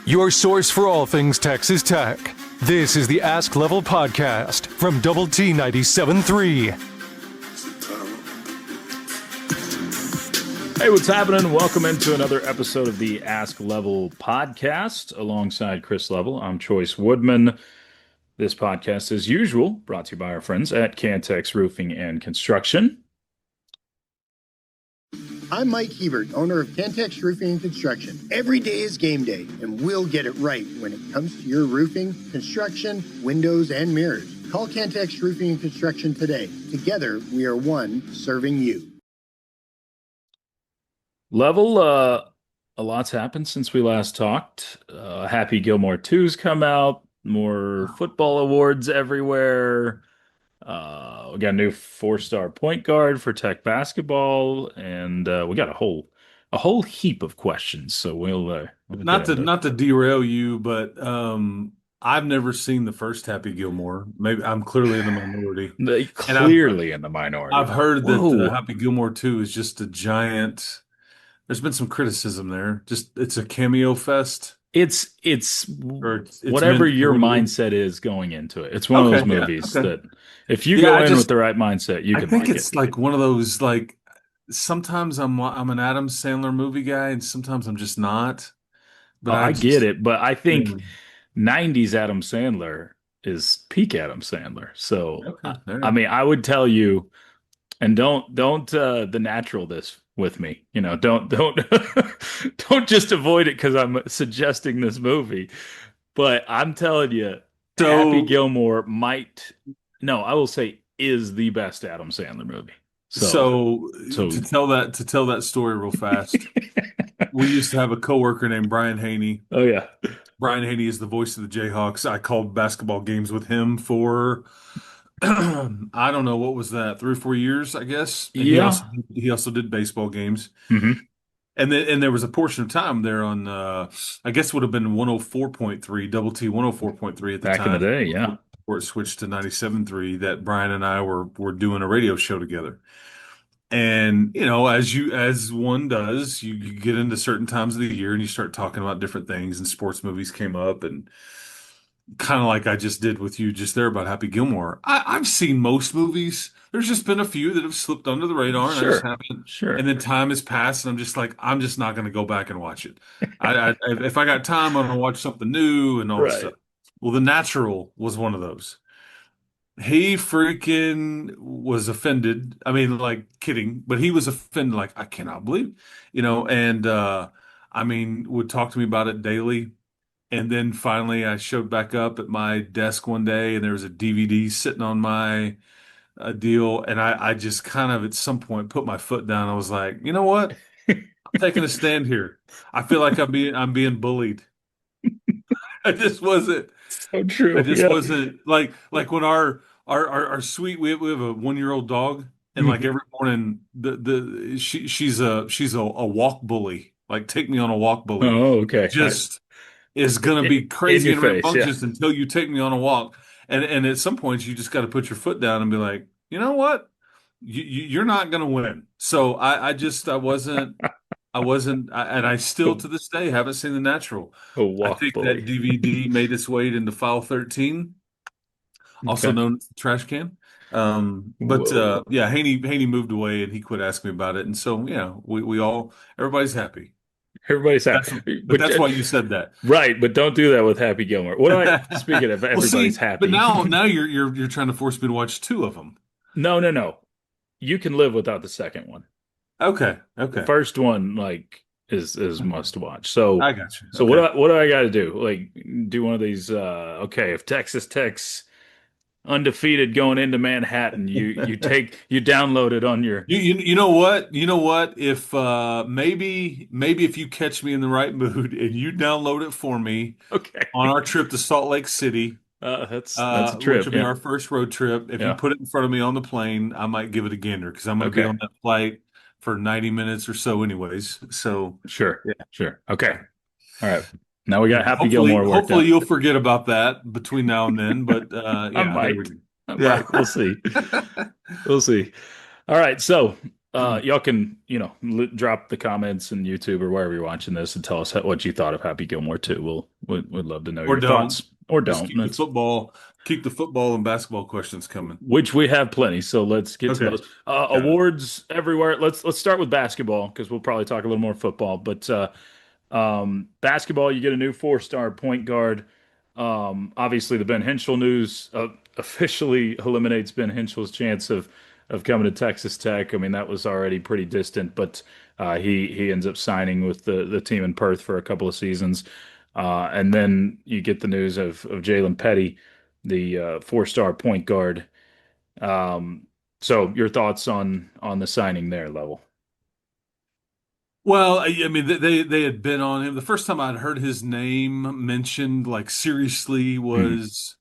Your source for all things Texas Tech. This is the Ask Level podcast from Double T 97.3. Hey, what's happening? Welcome into another episode of the Ask Level podcast alongside Chris Level. I'm Chois Woodman. This podcast, as usual, brought to you by our friends at Cantex Roofing and Construction. I'm Mike Hebert, owner of Cantex Roofing and Construction. Every day is game day, and we'll get it right when it comes to your roofing, construction, windows, and mirrors. Call Cantex Roofing and Construction today. Together, we are one serving you. Level, a lot's happened since we last talked. Happy Gilmore 2's come out. More football awards everywhere. We got a new 4-star point guard for Tech basketball, and we got a whole heap of questions. So we'll not to derail you, but I've never seen the first Happy Gilmore. Maybe I'm clearly in the minority. Clearly in the minority. I've heard that Happy Gilmore 2 is just a giant. There's been some criticism there. Just it's a cameo fest. It's whatever your mindset is going into it. It's one of those movies that if you go in with the right mindset, you can. I think it's like one of those like sometimes I'm an Adam Sandler movie guy and sometimes I'm just not. But I get it, but I think 90s Adam Sandler is peak Adam Sandler. So I mean, I would tell you, and don't The Natural this with me, don't don't just avoid it because I'm suggesting this movie, but I'm telling you, Happy Gilmore I will say is the best Adam Sandler movie. So to tell that story real fast, we used to have a coworker named Brian Haney. Oh yeah, Brian Haney is the voice of the Jayhawks. I called basketball games with him for I don't know, what was that, 3 or 4 years, I guess. And he also did baseball games. Mm-hmm. And there was a portion of time there on I guess would have been 104.3, Double T 104.3 at the time. Back in the day, yeah. Before it switched to 97.3, that Brian and I were doing a radio show together. And, as one does, you get into certain times of the year and you start talking about different things, and sports movies came up, and kind of like I just did with you just there about Happy Gilmore. I've seen most movies. There's just been a few that have slipped under the radar, and I just haven't. Sure. And then time has passed, and I'm just like, I'm just not going to go back and watch it. If I got time, I'm going to watch something new and all that stuff. Well, The Natural was one of those. He freaking was offended. I mean, like, kidding, but he was offended. Like, I cannot believe, and I mean, would talk to me about it daily. And then finally, I showed back up at my desk one day, and there was a DVD sitting on my deal. And I just kind of, at some point, put my foot down. I was like, you know what? I'm taking a stand here. I feel like I'm being bullied. I just wasn't. So true. I just wasn't like when our sweet. We have a 1-year-old dog, and like every morning, she's a walk bully. Like, take me on a walk bully. Oh, okay. Just. Is going to be crazy and rambunctious until you take me on a walk. And at some point, you just got to put your foot down and be like, you know what? You're not going to win. So I wasn't, and I still to this day haven't seen The Natural. I think that DVD made its way into file 13, also known as the trash can. Haney moved away and he quit asking me about it. And so, everybody's happy. Everybody's happy. But that's why you said that. Right, but don't do that with Happy Gilmore. Speaking of everybody's happy. But now you're trying to force me to watch 2 of them. No. You can live without the second one. Okay. The first one is must watch. So I got you. So what do I got to do? Like, do one of these if Texas Tech's undefeated going into Manhattan, you download it on your you know what if maybe if you catch me in the right mood and you download it for me on our trip to Salt Lake City, that's a trip, which will be our first road trip. If you put it in front of me on the plane, I might give it a gander because I'm going to be on that flight for 90 minutes or so anyways. So sure okay, all right. Now we got Happy Gilmore worked Hopefully out. You'll forget about that between now and then, but I might. We'll see. We'll see. All right, so Y'all can, drop the comments in YouTube or wherever you're watching this and tell us what you thought of Happy Gilmore too. We'd love to know Or your don't. thoughts, or Just don't. That's keep the football and basketball questions coming. which we have plenty. So let's get to Okay. those. Got it. Awards everywhere. Let's start with basketball because we'll probably talk a little more football. But basketball, you get a new four-star point guard. Obviously, the Ben Henschel news officially eliminates Ben Henschel's chance of coming to Texas Tech. I mean, that was already pretty distant, but he ends up signing with the team in Perth for a couple of seasons. And then you get the news of Jaylen Petty, the four-star point guard. So your thoughts on the signing there, Level? Well, I mean, they had been on him. The first time I'd heard his name mentioned, like seriously, Mhm. was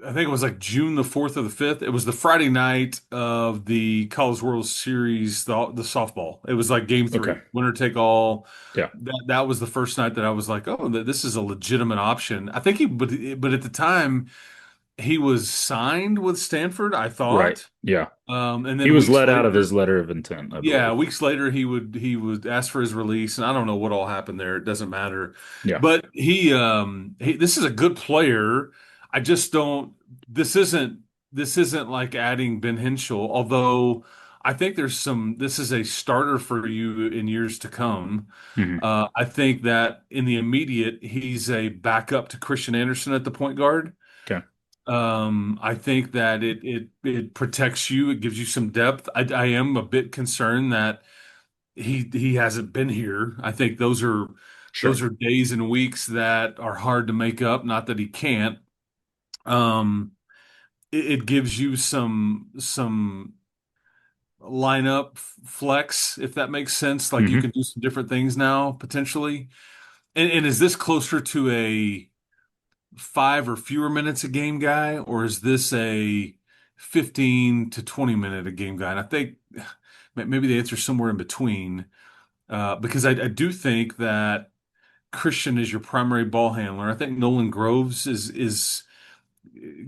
I think it was like June the 4th or the 5th. It was the Friday night of the College World Series, the softball. It was like game Okay. three, winner take all. Yeah. That was the first night that I was like, oh, this is a legitimate option. I think but at the time he was signed with Stanford, I Right. thought. Yeah. And He then was weeks let out of later, his letter of intent, I yeah, believe. weeks later he would ask for his release, and I don't know what all happened there. It doesn't matter. Yeah. But he this is a good player. I just don't this isn't like adding Ben Hinchel, although I think this is a starter for you in years to come. Hmm. I think that in the immediate, he's a backup to Christian Anderson at the point guard. Okay. I think that it protects you. It gives you some depth. I am a bit concerned that he hasn't been here. I think those Sure. are days and weeks that are hard to make up. Not that he can't. Um, it gives you some lineup flex, if that makes sense. Like you Hmm. can do some different things now potentially. And is this closer to a 5 or fewer minutes a game guy, or is this a 15 to 20 minute a game guy? And I think maybe the answer is somewhere in between, because I do think that Christian is your primary ball handler. I think Nolan Groves is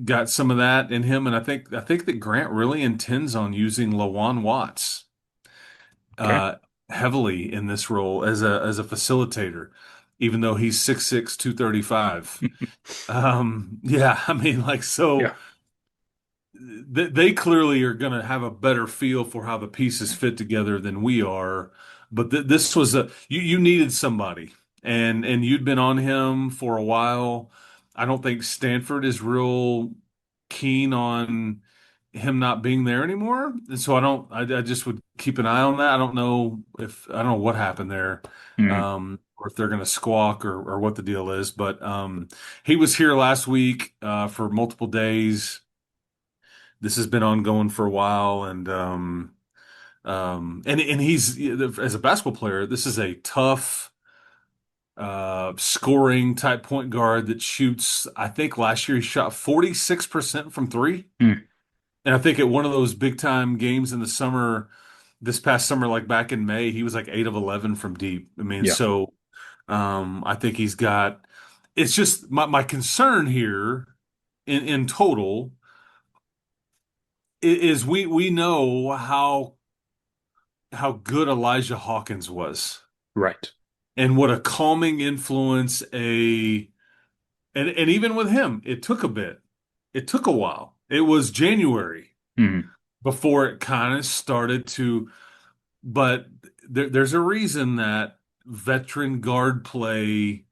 got some of that in him, and I think that Grant really intends on using Lawan Watts Okay. uh, heavily in this role as a facilitator, even though he's 6'6", 235. Yeah, I mean, like, so Yeah. they clearly are going to have a better feel for how the pieces fit together than we are. But this was you needed somebody, and you'd been on him for a while. I don't think Stanford is real keen on him not being there anymore, and so I just would keep an eye on that. I don't know what happened there. Hmm. Or if they're going to squawk or what the deal is, but he was here last week for multiple days. This has been ongoing for a while, and he's as a basketball player, this is a tough scoring type point guard that shoots. I think last year he shot 46% from three, Hmm. and I think at one of those big time games in the summer, this past summer, like back in May, he was like 8 of 11 from deep. I mean, Yeah. so I think he's got. It's just my concern here in total is we know how good Elijah Hawkins was Right. and what a calming influence and even with him, it took a bit. It took a while. It was January Hmm. before it kind of started to, but there's a reason that veteran guard play,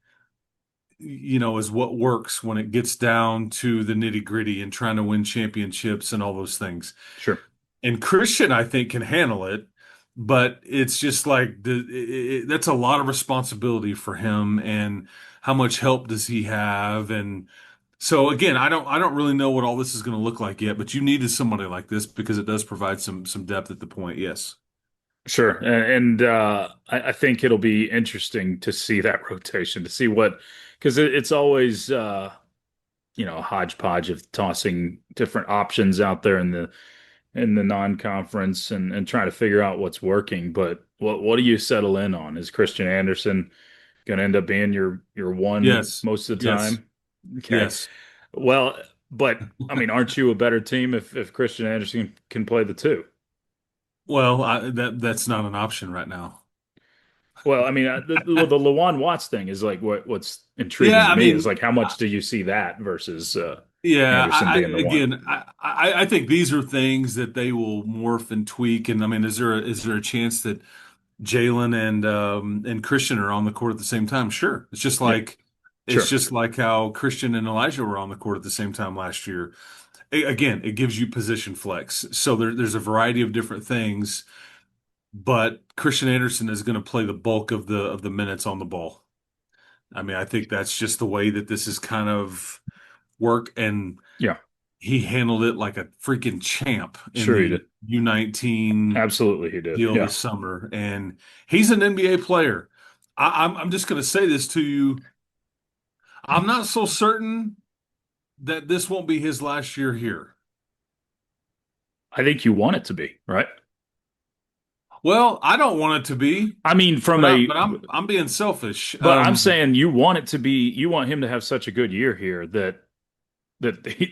is what works when it gets down to the nitty-gritty and trying to win championships and all those things. Sure. And Christian, I think, can handle it, but it's just like that's a lot of responsibility for him, and how much help does he have? And so again, I don't really know what all this is going to look like yet, but you needed somebody like this because it does provide some depth at the point. Yes. Sure. And I think it'll be interesting to see that rotation, to see because it's always, a hodgepodge of tossing different options out there in the non-conference and trying to figure out what's working. But what do you settle in on? Is Christian Anderson going to end up being your one Yes. most of the Yes. time? Okay. Yes. Well, but I mean, aren't you a better team if Christian Anderson can play the two? Well, that's not an option right now. Well, I mean, the Lawan Watts thing is like what's Yeah, intriguing to I me is mean, like how much do you see that versus yeah. Anderson being the one? Again, I think these are things that they will morph and tweak. And I mean, is there a chance that Jaylen and Christian are on the court at the same time? Sure. Yeah, It's sure, just like how Christian and Elijah were on the court at the same time last year. Again, it gives you position flex. So there's a variety of different things, but Christian Anderson is going to play the bulk of the minutes on the ball. I mean, I think that's just the way that this is kind of worked, and yeah, he handled it like a freaking champ in sure he the did. U19 Absolutely, he did. deal Yeah, this summer, and he's an NBA player. I'm just going to say this to you. I'm not so certain that this won't be his last year here. I think you want it to be, right? Well, I don't want it to be, I mean, from a, but I'm being selfish. but I'm saying you want it to be, you want him to have such a good year here that that it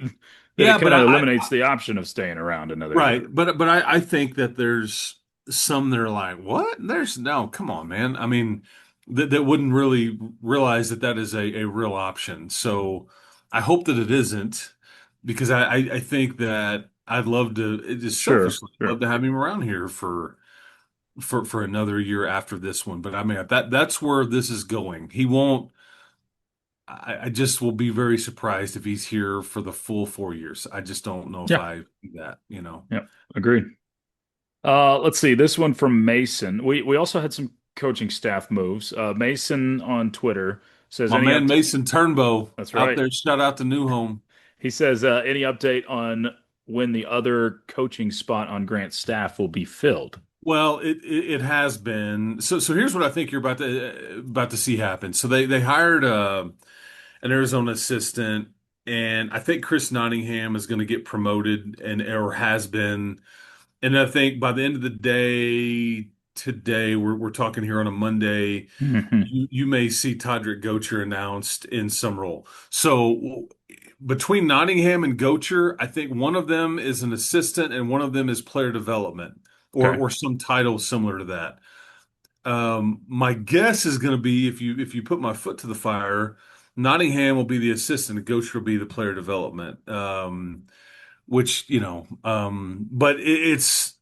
Yeah, but kind of eliminates the option of staying around another year. right, but I think that there's some that are like, what? There's no, come on, man. I mean, that wouldn't really realize that that is a real option. So I hope that it isn't, because I think that I'd love to, it just Sure, selfishly love sure. to have him around here for another year after this one. But I mean, that's where this is going. He won't. I just will be very surprised if he's here for the full 4 years. I just don't know if Yeah, I do that, you know. yeah, agreed. Let's see. This one from Mason. We also had some coaching staff moves. Mason on Twitter says My any man up. Mason Turnbow That's out right. there. Shout out to New Home. He says any update on when the other coaching spot on Grant's staff will be filled. Well, it has been. So here's what I think you're about to see happen. So they hired an Arizona assistant, and I think Chris Nottingham is going to get promoted and or has been. And I think by the end of the day today, we're talking here on a Monday. Mhm. You may see Todrick Gocher announced in some role. So between Nottingham and Gocher, I think one of them is an assistant and one of them is player development Okay. or some title similar to that. My guess is going to be if you put my foot to the fire, Nottingham will be the assistant and Gocher will be the player development. Which, but it's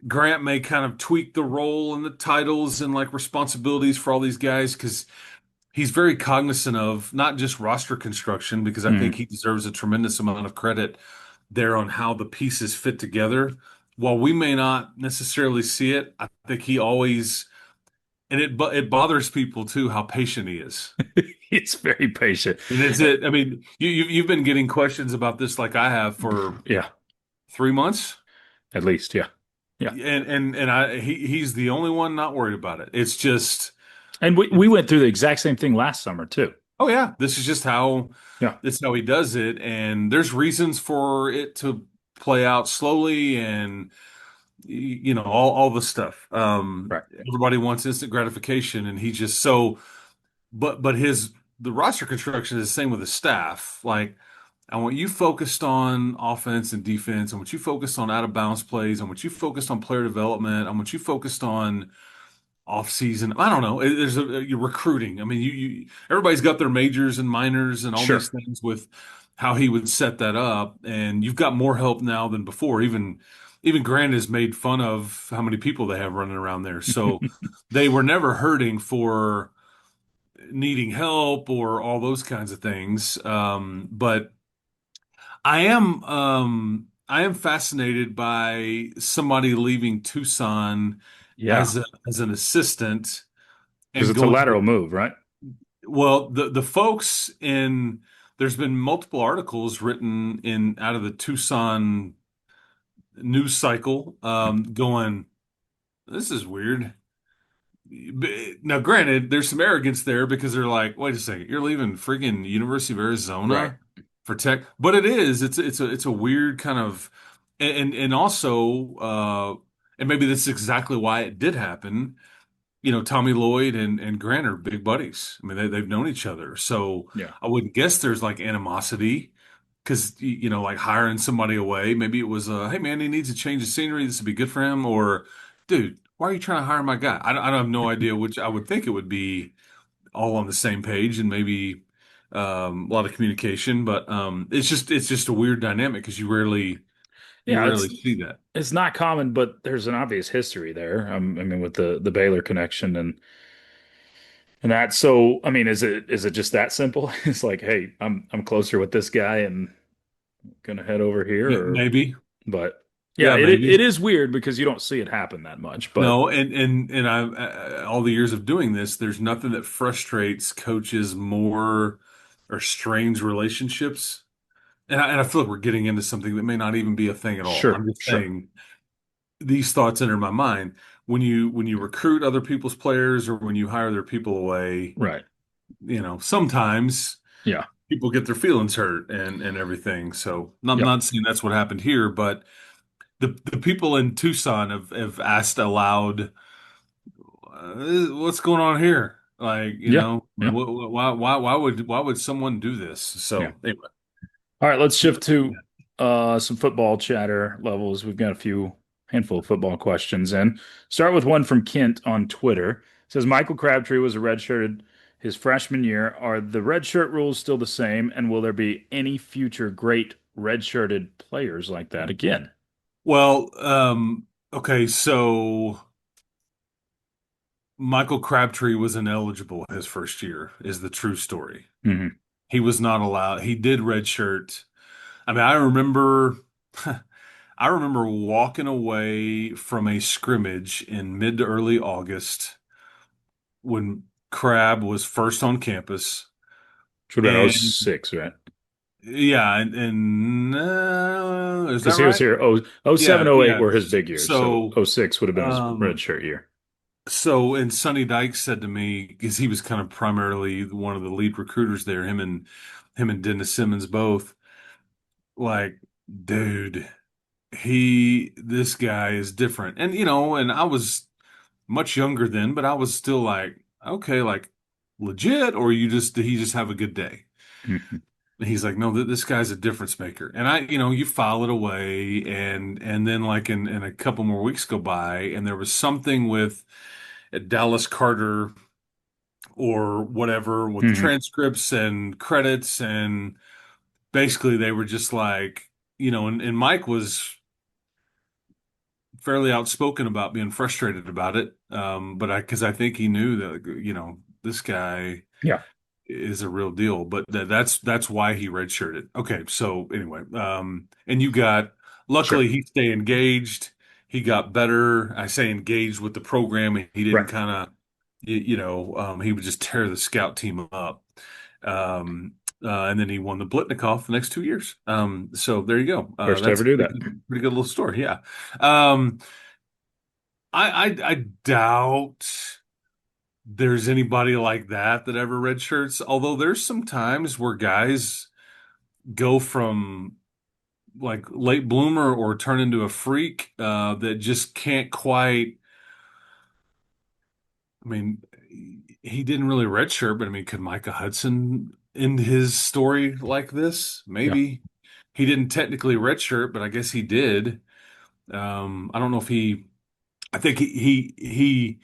Grant may kind of tweak the role and the titles and like responsibilities for all these guys because he's very cognizant of not just roster construction, because I think Mhm. he deserves a tremendous amount of credit there on how the pieces fit together. While we may not necessarily see it, I think he always, and it bothers people too how patient he is. He's very patient. And is it? I mean, you've been getting questions about this like I have for Yeah, 3 months, at least. Yeah. Yeah. and he's the only one not worried about it. It's just. And we went through the exact same thing last summer too. Oh yeah, this is just how Yeah. this is how he does it, and there's reasons for it to play out slowly, and all the stuff. Right. Everybody wants instant gratification, and he just so. But his the roster construction is the same with his staff. Like I want you focused on offense and defense. I want you focused on out of bounds plays. I want you focused on player development. I want you focused on off season. I don't know. There's you're recruiting. I mean, everybody's got their majors and minors and all these Sure. things with how he would set that up. And you've got more help now than before. Even Grant has made fun of how many people they have running around there. So they were never hurting for needing help or all those kinds of things. But I am fascinated by somebody leaving Tucson Yeah. as an assistant Because and it's a going to lateral move, right? well the folks in there's been multiple articles written in out of the Tucson news cycle going, this is weird. Now granted there's some arrogance there because they're like, wait a second, you're leaving friggin' University of Right. Arizona for tech, but it's a weird kind of, and also and maybe that's exactly why it did happen. Tommy Lloyd and Grant are big buddies. I mean, they've known each other. So Yeah. I wouldn't guess there's like animosity. because like hiring somebody away. Maybe it was, hey man, he needs a change of scenery. This would be good for him. Or, dude, why are you trying to hire my guy? I don't have no idea. Which I would think it would be all on the same page and maybe a lot of communication. But it's just a weird dynamic because you Yeah, rarely see that. it's not common, but there's an obvious history there. I mean, with the Baylor connection and that. So, I mean, is it just that simple? It's like, hey, I'm closer with this guy and gonna head over here, or Maybe, but yeah, yeah, it maybe. is weird because you don't see it happen that much. But No, and I all the years of doing this, there's nothing that frustrates coaches more or strains relationships. And I feel like we're getting into something that may not even be a thing at all. I'm sure, just sure, saying these thoughts enter my mind when you recruit other people's players or when you hire their people away, right, sometimes yeah, people get their feelings hurt and everything. So I'm yep, not saying that's what happened here, but the people in Tucson have asked aloud, what's going on here? Like, yeah, yeah, why would someone do this? yeah. So anyway, All right, let's shift to some football chatter levels. We've got a few handful of football questions, and start with one from Kent on Twitter. It says Michael Crabtree was a redshirted his freshman year. Are the redshirt rules still the same, and will there be any future great redshirted players like that again? well, okay, so Michael Crabtree was ineligible his first year, is the true story. Hmm. He was not allowed. He did redshirt. I mean, I remember I remember walking away from a scrimmage in mid to early August when Crab was first on campus. Should have been And '06, right? yeah, and is that Because he was right? here. Oh Yeah, 07, oh 08 yeah. were his big years. So So, '06 would have been his um, redshirt year. and Sonny Dykes said to me, because he was kind of primarily one of the lead recruiters there, him and Dennis Simmons both, like, dude, this guy is different. And and I was much younger then, but I was still like, okay, like legit, or did he just have a good day? Mhm. And he's like, no, this guy's a difference maker. And you file it away, and then like in a couple more weeks go by, and there was something with Dallas Carter or whatever with Mhm. transcripts and credits, and basically they were just like, and Mike was fairly outspoken about being frustrated about it. But because I think he knew that, this guy Yeah, is a real deal. But that's why he redshirted. Okay, so anyway, and you got sure. luckily he stayed engaged. He got better. I say engaged with the program. He didn't Right. kind of, he would just tear the scout team up. And then he won the Blitnikoff the next 2 years. So there you go. First to That's ever a do that. pretty good little story. Yeah. Um, I doubt there's anybody like that ever redshirts. Although there's some times where guys go from like late bloomer or turn into a freak that just can't quite. I mean, he didn't really redshirt, but I mean, could Micah Hudson end his story like this? Yeah. Maybe. He didn't technically redshirt, but I guess he did. I don't know if he. I think he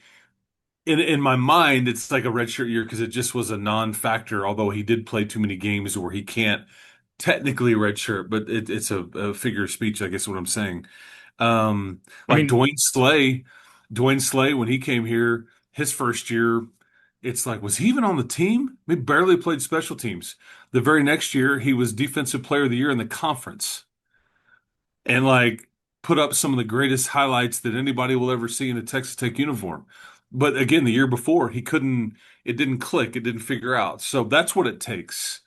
in my mind, it's like a redshirt year because it just was a non-factor. Although he did play too many games where he can't technically redshirt, but it's a figure of speech, I guess, what I'm saying. I Like mean, Dwayne Slay, when he came here, his first year, it's like, was he even on the team? He barely played special teams. The very next year, he was Defensive Player of the Year in the conference, and like put up some of the greatest highlights that anybody will ever see in a Texas Tech uniform. But again, the year before, he couldn't, it didn't click, it didn't figure out. So that's what it takes.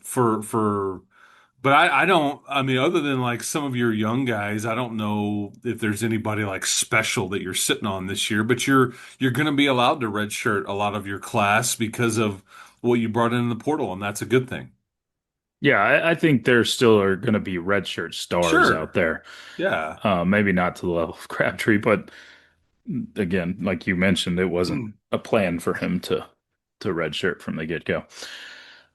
For but I don't, I mean, other than like some of your young guys, I don't know if there's anybody like special that you're sitting on this year, but you're going to be allowed to redshirt a lot of your class because of what you brought in the portal, and that's a good thing. yeah, I think there still are going to be redshirt stars out Sure. there. Yeah. Maybe not to the level of Crabtree, but again, like you mentioned, it wasn't a plan for him to redshirt from the get-go.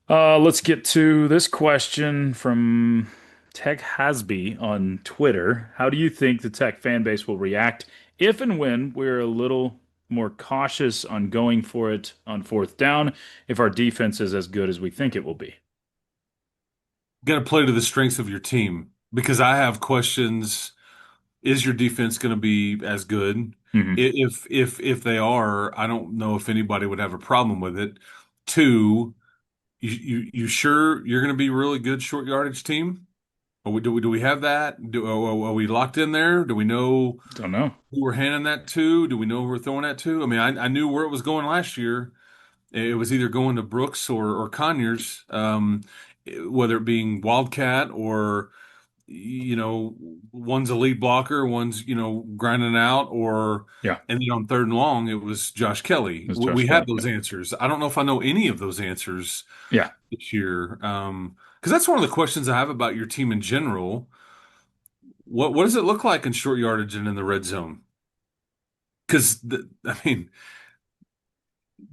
Let's get to this question from Tech Hasby on Twitter. How do you think the Tech fan base will react if and when we're a little more cautious on going for it on fourth down if our defense is as good as we think it will be? Got to play to the strengths of your team because I have questions. Is your defense going to be as good? Hmm. If they are, I don't know if anybody would have a problem with it. Two, you sure you're going to be a really good short yardage team? Do we have that? Are we locked in there? Do we know Don't know. who we're handing that to? Do we know who we're throwing that to? I mean, I knew where it was going last year. It was either going to Brooks or Conyers, whether it being Wildcat or one's a lead blocker, one's grinding out, or Yeah, and then on third and long, it was Josh Kelly. it's We Josh had Kelly. those Yeah. answers. I don't know if I know any of those answers Yeah, this year, because that's one of the questions I have about your team in general. What does it look like in short yardage and in the red zone? Because I mean,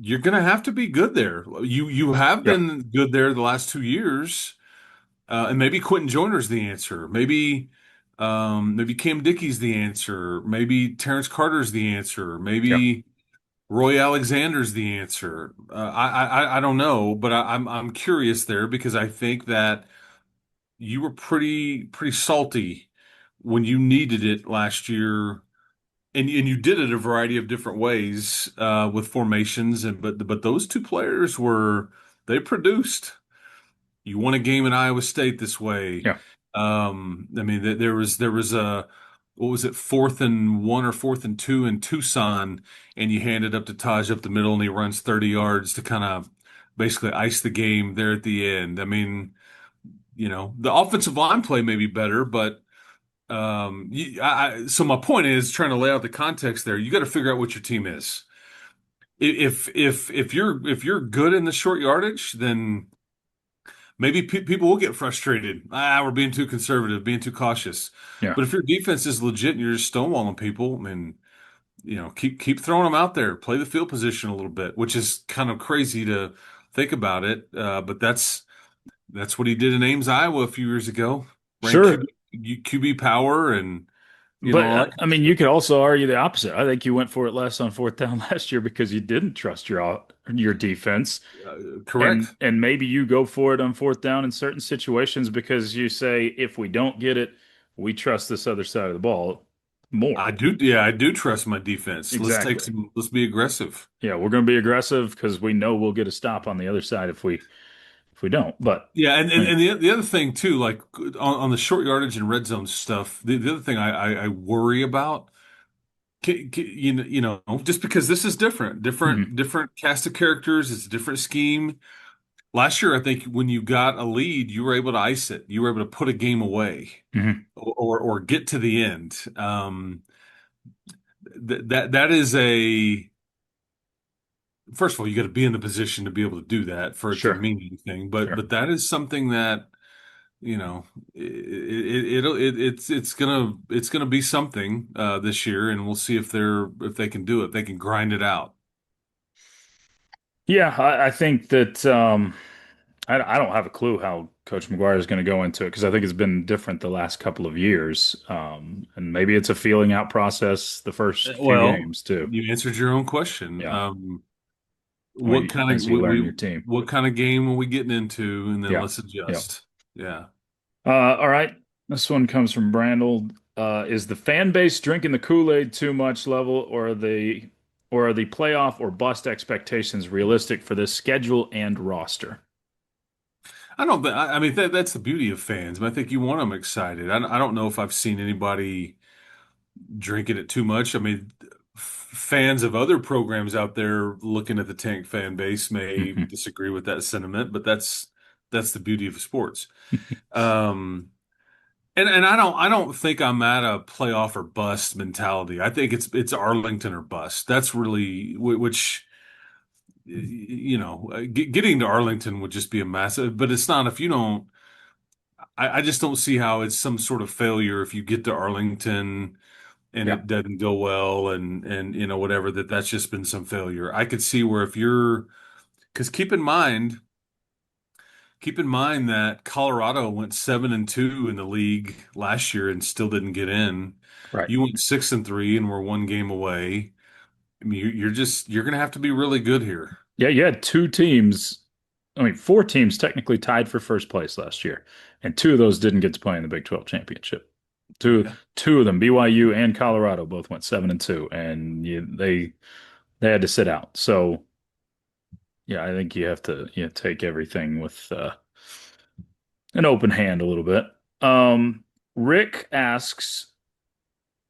you're going to have to be good there. You have yeah, been good there the last 2 years, and maybe Quentin Joyner's the answer. Maybe Cam Dickey's the answer. Maybe Terrence Carter's the answer. yeah. Maybe Roy Alexander's the answer. I don't know, but I'm curious there because I think that you were pretty salty when you needed it last year, and you did it a variety of different ways with formations, and but those two players they produced. You won a game in Iowa State this way. Yeah. I mean, there was a what was it, 4th and 1 or 4th and 2 in Tucson, and you hand it up to Taj up the middle, and he runs 30 yards to kind of basically ice the game there at the end. I mean, the offensive line play may be better, but so my point is trying to lay out the context there. You got to figure out what your team is. If you're good in the short yardage, then maybe people will get frustrated. We're being too conservative, being too cautious. Yeah. But if your defense is legit and you're just stonewalling people, I mean, keep throwing them out there, play the field position a little bit, which is kind of crazy to think about it. But that's what he did in Ames, Iowa a few years ago. Ran Sure. QB power and But all that I kind of mean, stuff. you could also argue the opposite. I think you went for it less on fourth down last year because you didn't trust your defense, and Correct. and maybe you go for it on fourth down in certain situations because you say if we don't get it, we trust this other side of the ball more. I do. Yeah, I do trust my defense. Exactly. Let's be aggressive. Yeah, we're going to be aggressive because we know we'll get a stop on the other side if we don't. But Yeah, and, I and, mean, and the other thing too, like on the short yardage and red zone stuff, the other thing I worry about, just because this is different, mhm, different cast of characters, it's a different scheme. Last year, I think when you got a lead, you were able to ice it. You were able to put a game away mhm, or get to the end. That is a first of all, you got to be in the position to be able to do that for it to sure, mean anything. But sure. but that is something that it's gonna be something this year, and we'll see if they can do it. They can grind it out. Yeah, I think that I don't have a clue how Coach McGuire is going to go into it because I think it's been different the last couple of years. And maybe it's a feeling out process the first few Well, games too. you answered your own question. Yeah. What kind As of you learn your team. what kind of game are we getting into, and then Yeah. let's Yeah. adjust. Yeah. All right. This one comes from Brandel. Is the fan base drinking the Kool-Aid too much level, or are the playoff or bust expectations realistic for this schedule and roster? I don't. I mean, that's the beauty of fans. I think you want them excited. I don't know if I've seen anybody drinking it too much. I mean, fans of other programs out there looking at the Tank fan base may Mhm. disagree with that sentiment, but that's the beauty of sports. Um, and I don't think I'm at a playoff or bust mentality. I think it's Arlington or bust. That's really which getting to Arlington would just be a massive, but it's not if you don't. I just don't see how it's some sort of failure if you get to Arlington and Yeah. it doesn't go well and whatever, that's just been some failure. I could see where if you're because keep in mind keep in mind that Colorado went 7-2 in the league last year and still didn't get in. Right. You went 6-3 and were one game away. I mean, you're going to have to be really good here. Yeah, you had two teams, I mean, four teams technically tied for first place last year, and two of those didn't get to play in the Big 12 championship. Two Yeah. two of them, BYU and Colorado, both went 7-2, and they had to sit out. So yeah, I think you have to take everything with an open hand a little bit. Rick asks,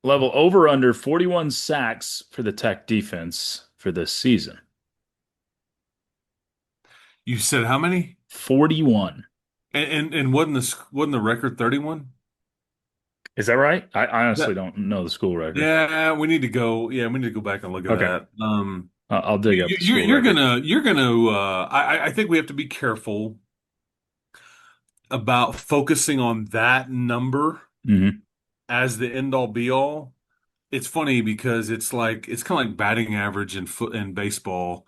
level over under 41 sacks for the Tech defense for this season. You said how many? 41. And wasn't the record 31? Is that right? I That, honestly don't know the school record. yeah, we need to go. Yeah, we need to go back and look at Okay. that. I'll dig up the You're school you're record. gonna. I think we have to be careful about focusing on that number Hmm. as the end all be all. It's funny because it's kind of like batting average in foot and baseball.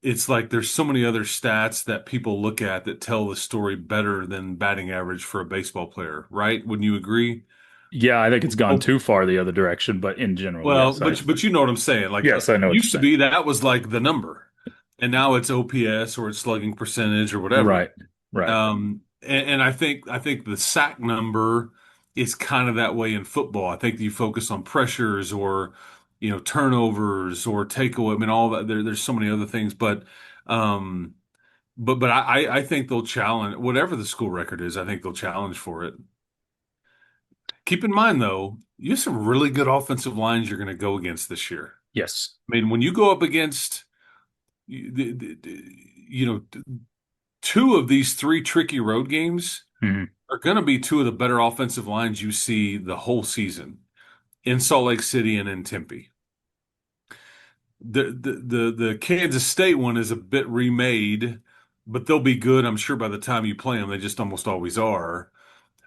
It's like there's so many other stats that people look at that tell the story better than batting average for a baseball player, right? Wouldn't you agree? Yeah, I think it's gone Oh, too far the other direction, but in general, well, yes, but you know what I'm saying. Like yes, I know it what you're used to saying. be that was like the number, and now it's OPS or it's slugging percentage or whatever. Right, right. And I think the sack number is kind of that way in football. I think you focus on pressures or turnovers or takeaway. I mean, all that there's so many other things, um, but I think they'll challenge whatever the school record is. I think they'll challenge for it. Keep in mind though, you have some really good offensive lines you're going to go against this year. Yes. I mean, when you go up against you know two of these three tricky road games Hmm. are going to be two of the better offensive lines you see the whole season in Salt Lake City and in Tempe. The Kansas State one is a bit remade, but they'll be good, I'm sure, by the time you play them. They just almost always are.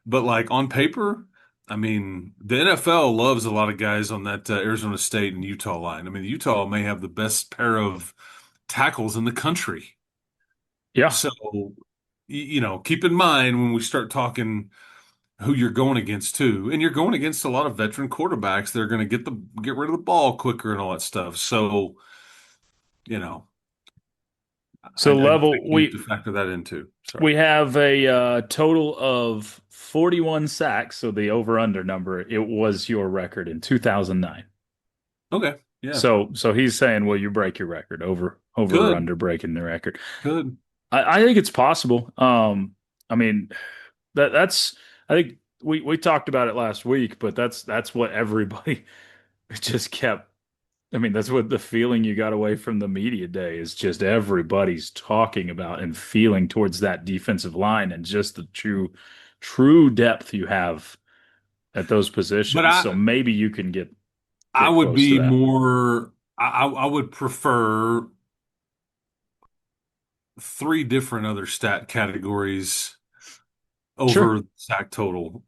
But like on paper, I mean, the NFL loves a lot of guys on that Arizona State and Utah line. I mean, Utah may have the best pair of tackles in the country. Yeah. So, keep in mind when we start talking who you're going against too, and you're going against a lot of veteran quarterbacks. They're going to get rid of the ball quicker and all that stuff. So, you know, I So think level you have to factor that into. Sorry. we have a total of 41 sacks, so the over under number, it was your record in 2009. Okay. Yeah. So he's saying, will you break your record over or Good. under breaking the record? Good. I think it's possible. I mean, that's I think we talked about it last week, but that's what everybody just kept. I mean, that's what the feeling you got away from the media day is, just everybody's talking about and feeling towards that defensive line and just the true depth you have at those But positions. So I maybe you can get I would close to be that. more. I would prefer three different other stat categories Sure. over sack total.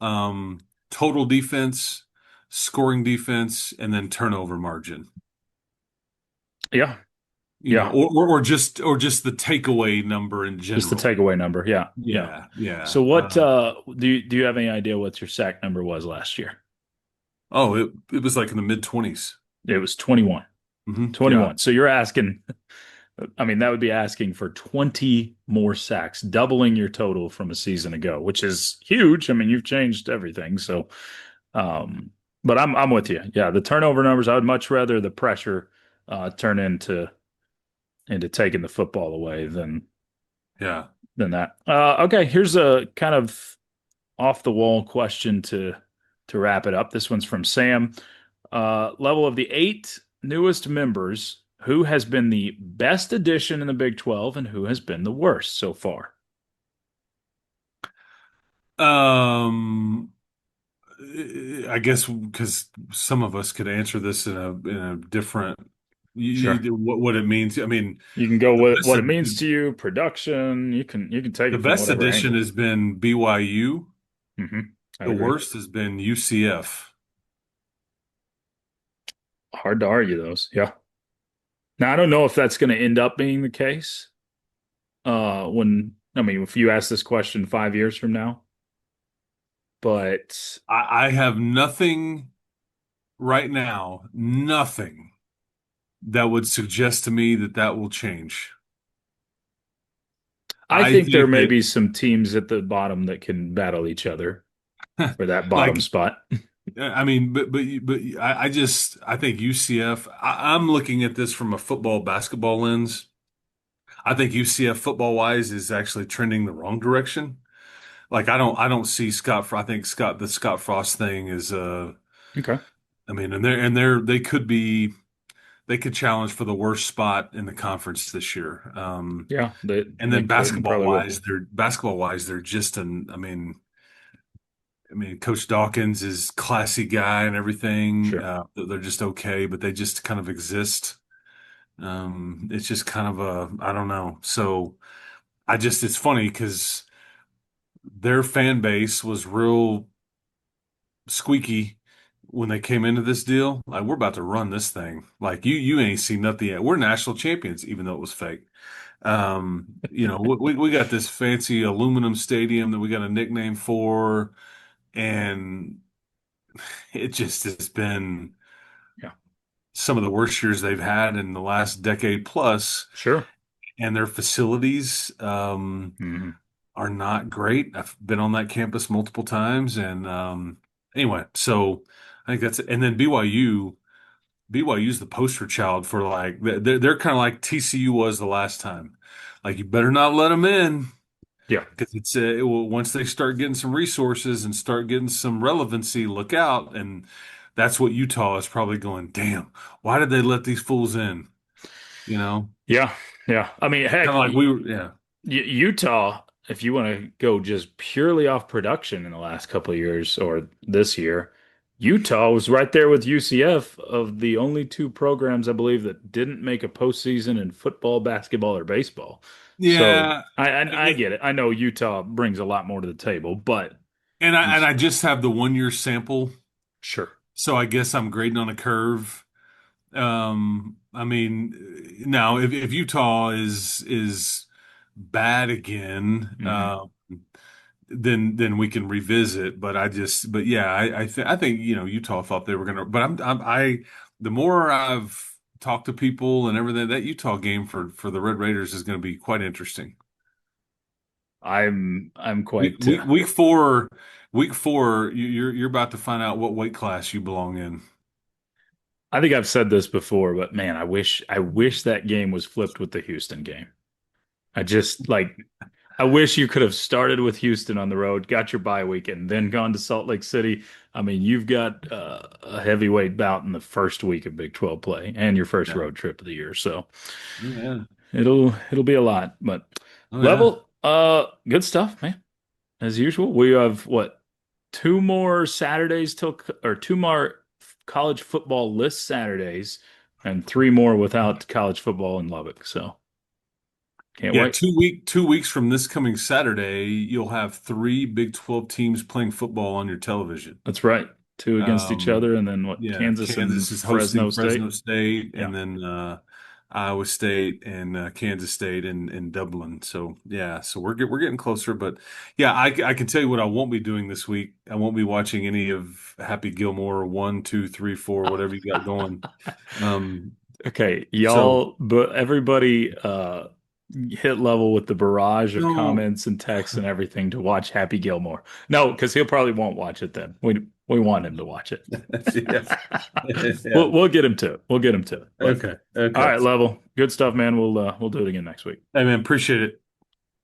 Total defense, scoring defense, and then turnover margin. Yeah. Yeah. Or just the takeaway number in Just the general. takeaway number. Yeah. Yeah. Yeah, yeah. So what do you have any idea what your sack number was last year? Oh, it was like in the mid 20s. It was 21. Yeah. 21. So you're asking, I mean, that would be asking for 20 more sacks, doubling your total from a season ago, which is huge. I mean, you've changed everything. So, um, but I'm with you. Yeah, the turnover numbers, I would much rather the pressure turn into taking the football away Yeah. than that. Okay, here's a kind of off the wall question to wrap it up. This one's from Sam. Level of the 8 newest members, who has been the best addition in the Big 12 and who has been the worst so far? Um I guess because some of us could answer this in a different Sure. what it means. I mean, You can go the with best what it means to you, production. You can take the it from best whatever addition angle. has been BYU. I The agree. worst has been UCF. Hard to argue those. Yeah. Now I don't know if that's going to end up being the case. When I mean, if you ask this question 5 years from now, but I have nothing right now, nothing that would suggest to me that that will change. I I think there think may be some teams at the bottom that can battle each other that, for that bottom like, spot. I mean, but I think UCF. I'm looking at this from a football basketball lens. I think UCF football wise is actually trending the wrong direction. Like I don't see Scott. I think the Scott Frost thing is Okay. I mean, they could challenge for the worst spot in the conference this year. Yeah, And they then could and probably will. basketball wise, they're just I mean, Coach Dawkins is classy guy and everything. Sure. They're just okay, but they just kind of exist. It's just kind of I don't know. So it's funny because their fan base was real squeaky when they came into this deal. Like, we're about to run this thing. Like, you ain't seen nothing yet. We're national champions, even though it was fake. We got this fancy aluminum stadium that we got a nickname for, and it just has been Yeah. some of the worst years they've had in the last decade plus. Sure. And their facilities Mhm. are not great. I've been on that campus multiple times, and anyway, so I think that's it. And then BYU's the poster child for, like, they're kind of like TCU was the last time. Like, you better not let them in. Yeah. Because once they start getting some resources and start getting some relevancy, look out. And that's what Utah is probably going, damn, why did they let these fools in? You know? Yeah. Yeah. I mean, heck, Kind of like we were, yeah. Utah, if you want to go just purely off production in the last couple of years or this year, Utah was right there with UCF of the only two programs, I believe, that didn't make a postseason in football, basketball, or baseball. So Yeah. I get it. I know Utah brings a lot more to the table, but And I just have the 1 year sample. sure. So I guess I'm grading on a curve. I mean, now if Utah is bad again, Hmm. then we can revisit. But yeah, I think Utah thought they were gonna. But the more I've talked to people and everything, that Utah game for the Red Raiders is going to be quite interesting. I'm Week quite week week four, you're about to find out what weight class you belong in. I think I've said this before, but man, I wish that game was flipped with the Houston game. I just like I wish you could have started with Houston on the road, got your bye week, and then gone to Salt Lake City. I mean, you've got a heavyweight bout in the first week of Big 12 play and your first Yeah. road trip of the year. So Oh, yeah. it'll be a lot. But Oh, yeah. level, good stuff, man. As usual, we have what, two more Saturdays or two more college football list Saturdays and three more without college football in Lubbock. So can't Yeah, wait. 2 weeks from this coming Saturday, you'll have three Big 12 teams playing football on your television. That's right. Two against each other, and then what? Yeah, Kansas and Kansas is hosting Fresno Fresno State. State, Yeah, and then Iowa State and Kansas State in Dublin. So yeah, so we're getting closer. But yeah, I can tell you what I won't be doing this week. I won't be watching any of Happy Gilmore 1, 2, 3, 4, whatever you got going. okay, So y'all, but everybody hit level with the barrage of no, comments and texts and everything to watch Happy Gilmore. No, because he'll probably won't watch it then. We want him to watch it. yeah, yeah. We'll get him to it. We'll get him to it. But, Okay, all okay. right, Level. Good stuff, man. We'll do it again next week. Hey man, appreciate it.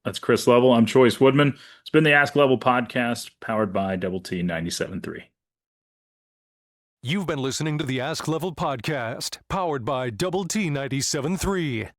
That's Chris Level. I'm Chois Woodman. It's been the Ask Level podcast powered by Double T 97.3. You've been listening to the Ask Level podcast, powered by Double T 97.3.